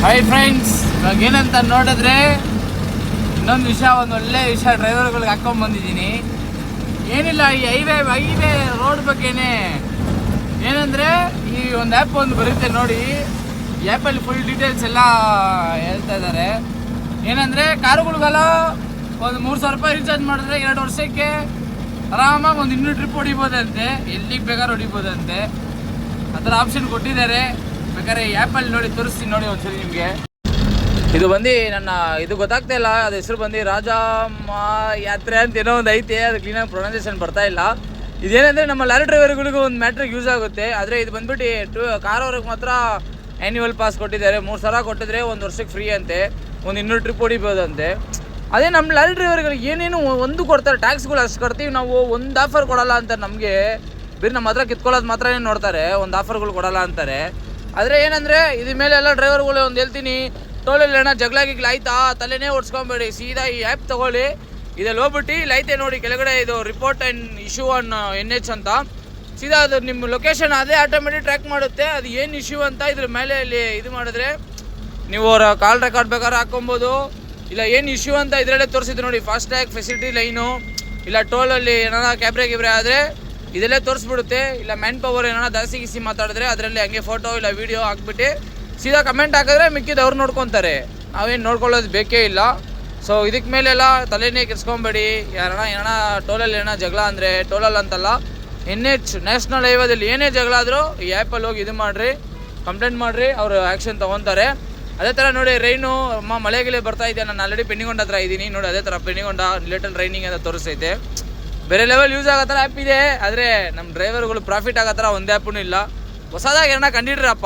Hi friends, ಇವಾಗ ಏನಂತ ನೋಡಿದ್ರೆ ಇನ್ನೊಂದು ವಿಷಯ, ಒಂದು ಒಳ್ಳೆ ವಿಷಯ ಡ್ರೈವರ್ಗಳಿಗೆ ಹಾಕೊಂಡು ಬಂದಿದ್ದೀನಿ. ಏನಿಲ್ಲ, ಈ ಹೈವೇ ರೋಡ್ ಬಗ್ಗೆನೇ. ಏನಂದರೆ ಈ ಒಂದು ಆ್ಯಪ್ ಒಂದು ಬರುತ್ತೆ ನೋಡಿ, ಈ ಆ್ಯಪಲ್ಲಿ ಫುಲ್ ಡೀಟೇಲ್ಸ್ ಎಲ್ಲ ಹೇಳ್ತಾ ಇದ್ದಾರೆ. ಏನಂದರೆ ಕಾರುಗಳಿಗೆಲ್ಲ ಒಂದು 3,000 ರೂಪಾಯಿ ರೀಚಾರ್ಜ್ ಮಾಡಿದ್ರೆ 2 ವರ್ಷಕ್ಕೆ ಆರಾಮಾಗಿ ಒಂದು 200 ಟ್ರಿಪ್ ಹೊಡಿಬೋದಂತೆ, ಎಲ್ಲಿಗೆ ಬೇಕಾದ್ರೆ ಹೊಡಿಬೋದಂತೆ. ಆ ಥರ ಆಪ್ಷನ್ ಕೊಟ್ಟಿದ್ದಾರೆ. ಬೇಕಾದ್ರೆ ಈ ಆ್ಯಪಲ್ಲಿ ನೋಡಿ ತೋರಿಸ್ತೀನಿ ನೋಡಿ ಒಂದ್ಸರಿ ನಿಮಗೆ. ಇದು ಬಂದು ನನ್ನ ಇದು ಗೊತ್ತಾಗ್ತಾ ಇಲ್ಲ, ಅದು ಹೆಸರು ಬಂದು ರಾಜಮ್ಮ ಯಾತ್ರೆ ಅಂತ ಏನೋ ಒಂದು ಐತೆ, ಅದು ಕ್ಲೀನಾಗಿ ಪ್ರೊನೌನ್ಸಿಯೇಷನ್ ಬರ್ತಾ ಇಲ್ಲ. ಇದೇನೆಂದರೆ ನಮ್ಮ ಲಾರಿ ಡ್ರೈವರ್ಗಳಿಗೂ ಒಂದು ಮ್ಯಾಟ್ರಿಗೆ ಯೂಸ್ ಆಗುತ್ತೆ. ಆದರೆ ಇದು ಬಂದ್ಬಿಟ್ಟು ಕಾರ್ ಅವ್ರಿಗೆ ಮಾತ್ರ ಆ್ಯನ್ಯುವಲ್ ಪಾಸ್ ಕೊಟ್ಟಿದ್ದಾರೆ. 3,000 ಕೊಟ್ಟಿದ್ರೆ 1 ವರ್ಷಕ್ಕೆ ಫ್ರೀ ಅಂತೆ, ಒಂದು 200 ಟ್ರಿಪ್ ಹೊಡಿಬೋದಂತೆ. ಅದೇ ನಮ್ಮ ಲಾರಿ ಡ್ರೈವರ್ಗಳಿಗೆ ಏನೇನು ಒಂದು ಕೊಡ್ತಾರೆ, ಟ್ಯಾಕ್ಸ್ಗಳು ಅಷ್ಟು ಕಟ್ತೀವಿ ನಾವು, ಒಂದು ಆಫರ್ ಕೊಡಲ್ಲ ಅಂತ. ನಮಗೆ ಬೇರೆ ನಮ್ಮ ಹತ್ರ ಕಿತ್ಕೊಳ್ಳೋದು ಮಾತ್ರ ನೋಡ್ತಾರೆ, ಒಂದು ಆಫರ್ಗಳು ಕೊಡಲ್ಲ ಅಂತಾರೆ. ಆದರೆ ಏನಂದರೆ ಇದ್ರ ಮೇಲೆ ಎಲ್ಲ ಡ್ರೈವರ್ಗಳು ಒಂದು ಹೇಳ್ತೀನಿ, ಟೋಲಲ್ಲಿ ಏನೋ ಜಗಳ ಆಯ್ತಾ ತಲೆನೇ ಓಡಿಸ್ಕೊಬೇಡಿ, ಸೀದಾ ಈ ಆ್ಯಪ್ ತೊಗೊಳ್ಳಿ. ಇದರಲ್ಲಿ ಹೋಗ್ಬಿಟ್ಟು ಲೈತೆ ನೋಡಿ ಕೆಳಗಡೆ, ಇದು report and issue on NH ಅಂತ. ಸೀದಾ ಅದು ನಿಮ್ಮ ಲೊಕೇಶನ್ ಅದೇ ಆಟೋಮೆಟಿಕ್ ಟ್ರ್ಯಾಕ್ ಮಾಡುತ್ತೆ, ಅದು ಏನು ಇಶ್ಯೂ ಅಂತ ಇದ್ರ ಮೇಲೆ ಇಲ್ಲಿ ಇದು ಮಾಡಿದ್ರೆ ನೀವು ಅವರ ಕಾಲ್ ರೆಕಾರ್ಡ್ ಬೇಕಾದ್ರೆ ಹಾಕ್ಕೊಬೋದು. ಇಲ್ಲ ಏನು ಇಶ್ಯೂ ಅಂತ ಇದರಲ್ಲೇ ತೋರಿಸಿದ್ರು ನೋಡಿ, ಫಾಸ್ಟ್ ಟ್ಯಾಗ್ ಫೆಸಿಲಿಟಿ ಲೈನು, ಇಲ್ಲ ಟೋಲಲ್ಲಿ ಏನಾರ ಕ್ಯಾಬ್ರೆ ಆದರೆ ಇದೆಲ್ಲೇ ತೋರಿಸ್ಬಿಡುತ್ತೆ. ಇಲ್ಲ ಮ್ಯಾನ್ ಪವರ್ ಏನಾರ ಜಾಸ್ತಿ ಮಾತಾಡಿದ್ರೆ ಅದರಲ್ಲಿ ಹಂಗೆ ಫೋಟೋ ಇಲ್ಲ ವೀಡಿಯೋ ಹಾಕ್ಬಿಟ್ಟು ಸೀದಾ ಕಮೆಂಟ್ ಹಾಕಿದ್ರೆ ಮಿಕ್ಕಿದ್ದು ಅವ್ರು ನೋಡ್ಕೊತಾರೆ, ನಾವೇನು ನೋಡ್ಕೊಳ್ಳೋದು ಬೇಕೇ ಇಲ್ಲ. ಸೊ ಇದಕ್ಕೆ ಮೇಲೆಲ್ಲ ತಲೆನೇ ಕೆಡ್ಸ್ಕೊಬೇಡಿ. ಏನೋ ಟೋಲಲ್ಲಿ ಏನೋ ಜಗಳ ಅಂದರೆ, ಟೋಲಲ್ಲಿ ಅಂತಲ್ಲ, NH ನ್ಯಾಷನಲ್ ಹೈವೇದಲ್ಲಿ ಏನೇ ಜಗಳ ಆದರೂ ಈ ಆ್ಯಪಲ್ಲಿ ಹೋಗಿ ಇದು ಮಾಡಿರಿ, ಕಂಪ್ಲೇಂಟ್ ಮಾಡಿರಿ, ಅವರು ಆ್ಯಕ್ಷನ್ ತೊಗೊತಾರೆ. ಅದೇ ಥರ ನೋಡಿ, ರೈನು ಮಳೆಗಿಲೆ ಬರ್ತಾ ಇದೆ. ನಾನು ಆಲ್ರೆಡಿ ಪೆಂಡಿಗೊಂಡ ಹತ್ರ ಇದ್ದೀನಿ ನೋಡಿ, ಅದೇ ಥರ ಪೆಂಡಿಗೊಂಡ ಲಿಟಲ್ ರೈನಿಂಗ್ ಅಂತ ತೋರಿಸ್ತೈತೆ. ಬೇರೆ ಲೆವೆಲ್ ಯೂಸ್ ಆಗೋ ಥರ ಆ್ಯಪ್ ಇದೆ. ಆದರೆ ನಮ್ಮ ಡ್ರೈವರ್ಗಳು ಪ್ರಾಫಿಟ್ ಆಗೋ ಥರ ಒಂದು ಆ್ಯಪೂ ಇಲ್ಲ. ಹೊಸದಾಗಿ ಏನೋ ಕಂಡಿಡ್ರಪ್ಪ.